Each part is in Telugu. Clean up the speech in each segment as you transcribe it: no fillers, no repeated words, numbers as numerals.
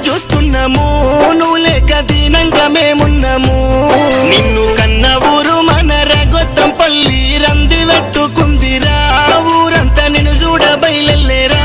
చూస్తున్నాము, నువ్వు లేక దీనంగా మేమున్నాము. నిన్ను కన్న ఊరు మన రగొత్తంపల్లి రంది పెట్టుకుందిరా, ఊరంతా నిన్ను చూడ బయలెల్లేరా.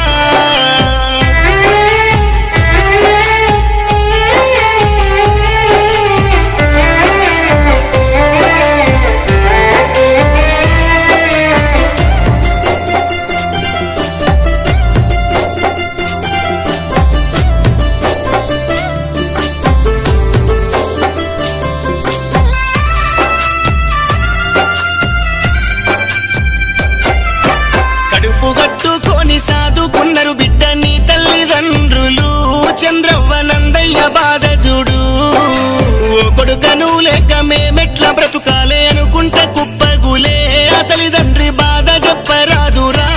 సాదుకున్నారు బిడ్డ నీ తల్లిదండ్రులు, చంద్రవ్వ నందయ్య బాధ చూడు. ఓ కొడుకను లేక మేమెట్లా బ్రతుకాలే అనుకుంటే కుప్పగులే, ఆ తల్లిదండ్రి బాధ చెప్పరాదురా.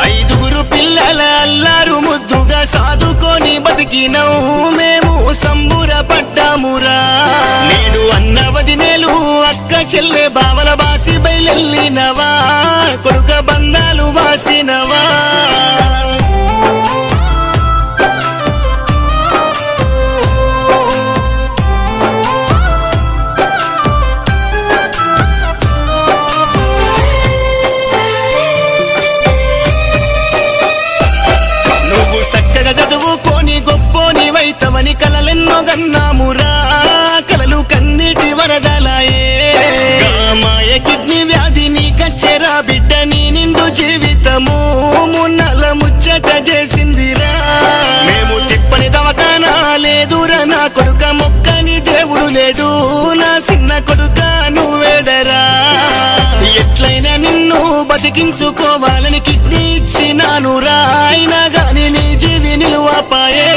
5 పిల్లల అల్లారు ముద్దుగా సాదుకొని బతికినవు, మేము సంబురపడ్డామురా. నేడు అన్న వదినేలు అక్క చెల్లె బావల బాసి బయలెల్లినవా, కొడుక బంధాలు బాసినవా. నువ్వు చక్కగా చదువుకొని గొప్పోని వైతవని కలలెన్నో గన్నామురా, కలలు కన్నీటి వరదలాయే. మాయ కిడ్నీ వ్యాధి నీకచ్చెరా బిడ్డ, నీ నిండు జీవితము మున్నల ముచ్చట చేసిందిరా. మేము తిప్పని దవకానా లేదురా నా కొడుక, మొక్కని దేవుడు లేడు నా చిన్న కొడుక నువ్వేడరా. ఎట్లయినా నిన్ను బతికించుకోవాలని కిడ్నీ ఇచ్చినాను రా, అయినా గాని నీ జీవి నిలువపాయే.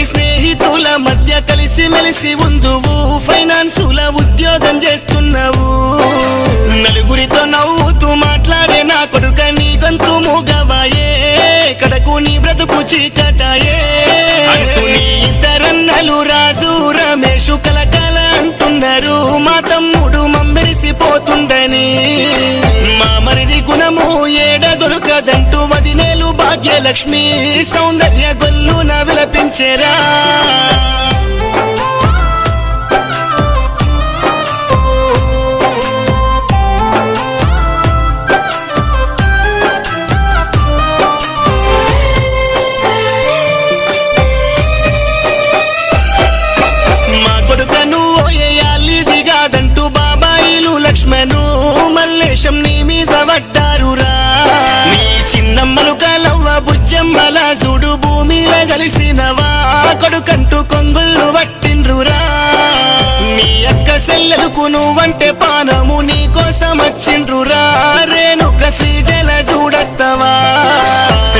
స్నేహితుల మధ్య కలిసి మెలిసి ఉందువు, ఫైనాన్సుల ఉద్యోగం చేస్తున్నావు. నలుగురితో నవ్వుతూ మాట్లాడే నా కొడుక నీ గొంతు మూగవాయే, కడకు నీ బ్రతుకు చీకటాయే. అంటూ నీ ఇద్దరన్నలు రాజు రమేషు కలకల అంటున్నారు, మా తమ్ముడు మమ్మెరిసిపోతుండని. మా మరిది గుణము ఏడ దొరకదంటూ వదినేలు భాగ్యలక్ష్మి సౌందర్య గొల్లున విలపించెరా. మా కొడుకను ఓయేయాలిది కాదంటూ బాబాయిలు లక్ష్మణు మల్లేశం నీ మీద పడ్డారురా. నీ చిన్నమ్మలు కలవ్వ బుజ్జమ్మల చూడు భూమిలో కలిసినవా, కొడుకంటూ కొంగుళ్ళు పట్టిండ్రురా. నీ అక్క సెల్లెలకు నువ్వంటే పానము, నీ కోసం వచ్చిండ్రురా. రేణుక శ్రీజల చూడస్తావా,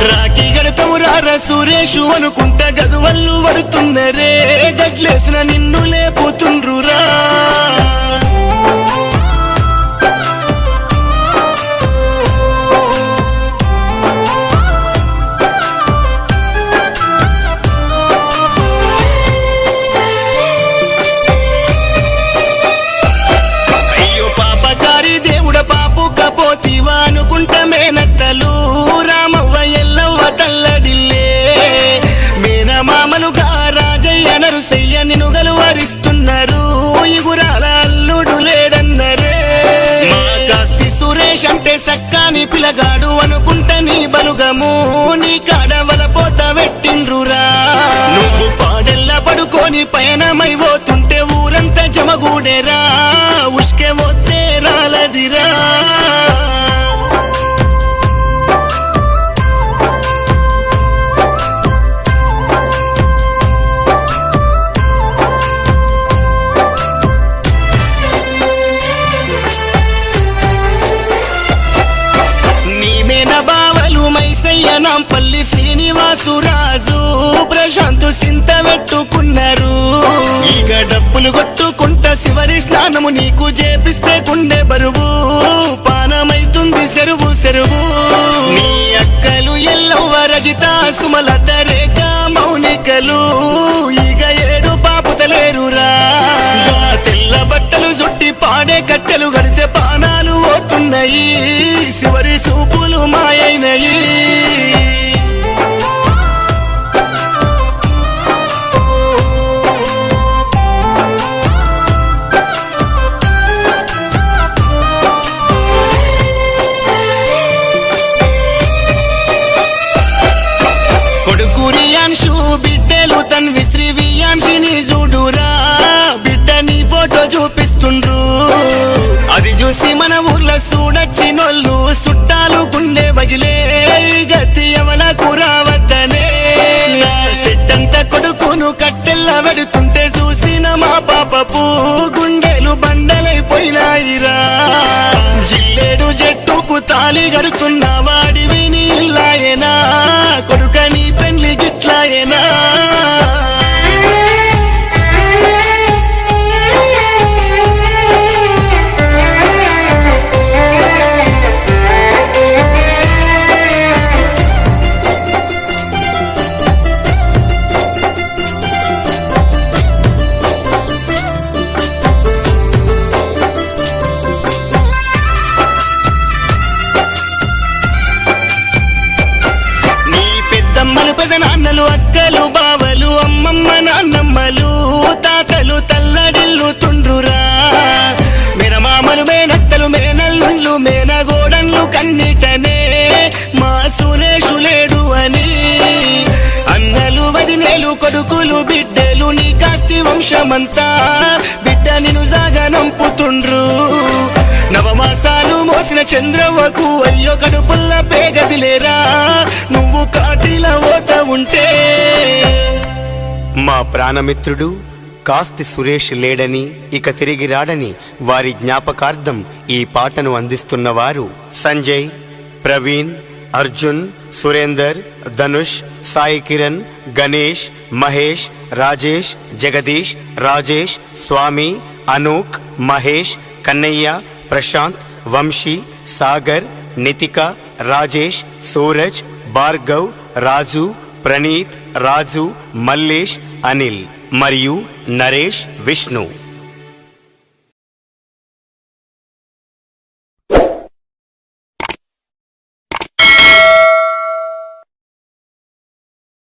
రాఖీ గడతవురా సురేషు అనుకుంటా గదువల్లు పడుతున్నరే, గడ్లేసిన నిన్ను లేపుతుండ్రురా. పోతివా అనుకుంటా మేనత్తలు రామవ్వ ఎల్లవ్వ తల్లడిల్లే. మేనమామలుగా రాజయ్య నరుసయ్య నిన్ను గలువరిస్తున్నారు, ఇగురాల అల్లుడు లేడన్నరే. మా కాస్తి సురేష్ అంటే సక్కాని పిలగాడు అనుకుంటా నీ బలుగము, నీ కాడవల పోత పెట్టిండ్రురా. నువ్వు పాడెల్ల పడుకొని పయనమై పోతుంటే ఊరంతా జమగూడేరా, ఉష్కే పోతే రాలదిరా. నాంపల్లి శ్రీనివాసురాజు ప్రశాంతు సింత పెట్టుకున్నారు. ఇక డబ్బులు కొట్టుకుంటా శివరి స్నానము నీకు చేపిస్తే కుండే బరువు పానమైతుంది సెరువు సెరువు. నీ అక్కలు ఎల్లవ్వ రజిత సుమలత రేఖ మౌనికలు ఇక ఏడు పాపుతలేరురా తెల్ల బట్టలు జుట్టి పాడే కట్టెలు గడితే పానాలు పోతున్నాయి చివరి చూపులు మాయైనయి బిడ్డలు తన్వి శ్రీ వియాంశిని చూడురా బిడ్డ నీ ఫోటో చూపిస్తుండ్రు అది చూసి మన ఊర్లో చూడచ్చినోళ్ళు చుట్టాలు గుండె బగిలే గతి ఎవలకు రావద్దనే సెట్టంత కొడుకును కట్టెల్ల పెడుతుంటే చూసిన మా పాపపు గుండెలు బండలైపోయినాయిరా జిల్లేడు జట్టుకు తాళి గడుతున్న వాడివి నీలాయనా కొడుక నీ పెండ్లి గిట్లాయనా నాన్నలు అక్కలు బావలు అమ్మమ్మ నాన్నమ్మలు తాతలు తల్లడిల్లు తుండ్రురా మేనమామలు మేనత్తలు మేనల్లుళ్ళు మేనగోడన్లు కన్నిటనే మా సురేషు లేడు అని అన్నలు వదినేలు కొడుకులు బిడ్డలు నీ కాస్తి వంశమంతా బిడ్డ నిన్ను సాగనంపుతుండ్రు నవమాసాలు మోసిన చంద్రవ్వకు అయ్యో కడుపుల్ల పేగదిలేరా నువ్వు కాటిలా పోత ఉంటే మా ప్రాణమిత్రుడు కాస్తి సురేష్ లేడని ఇక తిరిగి రాడని వారి జ్ఞాపకార్థం ఈ పాటను అందిస్తున్నవారు సంజయ్, ప్రవీణ్, అర్జున్, సురేందర్, ధనుష్, సాయి కిరణ్, గణేష్, మహేష్, రాజేష్, జగదీష్, రాజేష్, స్వామి, అనూక్, మహేష్, కన్నయ్య, ప్రశాంత్, వంశీ, సాగర్, నితిక, రాజేష్, సూరజ్, భార్గవ్, రాజు, ప్రణీత్, రాజు, మల్లేష్, అనిల్ మరియు నరేష్, విష్ణు.